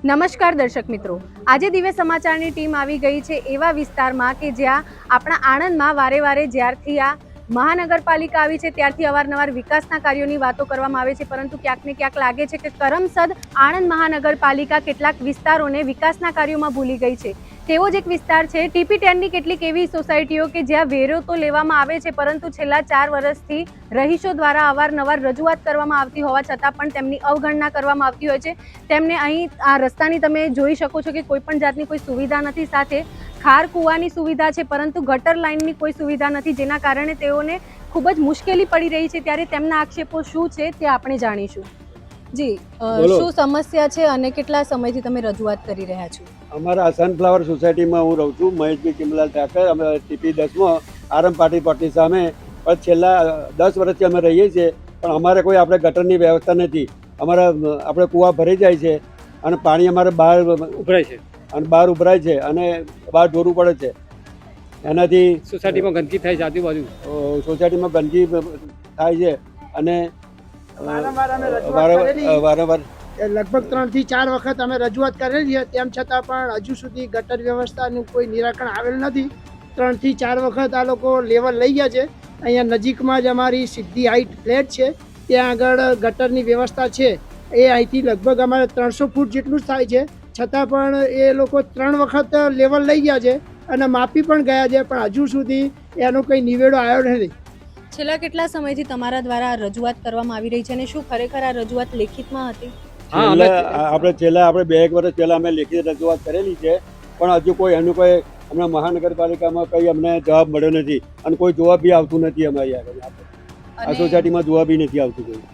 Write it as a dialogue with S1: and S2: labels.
S1: નમસ્કાર દર્શક મિત્રો, આજે દિવસ સમાચારની ટીમ આવી ગઈ છે એવા વિસ્તારમાં કે જ્યાં આપણા આણંદમાં વારે વારે જ્યારથી આ મહાનગરપાલિકા આવી છે ત્યારથી અવારનવાર વિકાસના કાર્યોની વાતો કરવામાં આવે છે, પરંતુ ક્યાંક ને ક્યાંક લાગે છે કે કરમસદ આણંદ મહાનગરપાલિકા કેટલાક વિસ્તારોને વિકાસના કાર્યોમાં ભૂલી ગઈ છે। તેવો જ એક વિસ્તાર છે TP10ની કેટલીક એવી સોસાયટીઓ કે જ્યાં વેરો તો લેવામાં આવે છે, પરંતુ છેલ્લા 4 વર્ષથી રહીશો દ્વારા અવારનવાર રજૂઆત કરવામાં આવતી હોવા છતાં પણ તેમની અવગણના કરવામાં આવતી હોય છે। તેમને અહીં આ રસ્તાની તમે જોઈ શકો છો કે કોઈ પણ જાતની કોઈ સુવિધા નથી, સાથે ખાર કૂવાની સુવિધા છે પરંતુ ગટર લાઇનની કોઈ સુવિધા નથી, જેના કારણે તેઓને ખૂબ જ મુશ્કેલી પડી રહી છે। ત્યારે તેમના આક્ષેપો શું છે તે આપણે જાણીશું। જી, શું સમસ્યા છે અને કેટલા સમયથી તમે રજૂઆત કરી રહ્યા છો?
S2: અમારા સનફ્લાવર સોસાયટીમાં હું રહું છું, મહેશભાઈ કિમલાલ ઠાકર। અમે TP10માં આરમ પાટી પટ્ટી સામે પણ છેલ્લા 10 વર્ષથી અમે રહીએ છીએ, પણ અમારે કોઈ આપણે ગટરની વ્યવસ્થા નથી। અમારા આપણે કૂવા ભરાઈ જાય છે અને પાણી અમારે બહાર ઉભરાય છે અને બહાર ઢોરવું પડે છે। એનાથી
S3: સોસાયટીમાં ગંદકી થાય છે, આજુબાજુ
S2: સોસાયટીમાં ગંદકી થાય છે અને વારંવાર
S4: લગભગ 3 થી 4 વખત અમે રજૂઆત કરેલી છે, તેમ છતાં પણ હજુ સુધી ગટર વ્યવસ્થાનું કોઈ નિરાકરણ આવેલ નથી। 3 થી 4 વખત આ લોકો લેવલ લઈ ગયા છે। અહીંયા નજીકમાં જ અમારી સિદ્ધિ હાઇટ ફ્લેટ છે, ત્યાં આગળ ગટરની વ્યવસ્થા છે। એ અહીંથી લગભગ અમારે 300 ફૂટ જેટલું જ થાય છે, છતાં પણ એ લોકો 3 વખત લેવલ લઈ ગયા છે અને માપી પણ ગયા છે, પણ હજુ સુધી એનો કંઈ નિવેડો આવ્યો નથી।
S1: છેલ્લા કેટલા સમયથી તમારા દ્વારા રજૂઆત કરવામાં આવી રહી છે અને શું ખરેખર આ રજૂઆત લેખિતમાં હતી?
S2: આપણે 2-1 વર્ષ પહેલા અમે લેખિત રજૂઆત કરેલી છે, પણ હજુ કોઈ એનું કોઈ હમણાં મહાનગરપાલિકામાં કંઈ અમને જવાબ મળ્યો નથી અને કોઈ જવાબ બી આવતું નથી। અમારી આગળ આ સોસાયટીમાં જવાબ બી નથી આવતું કોઈ।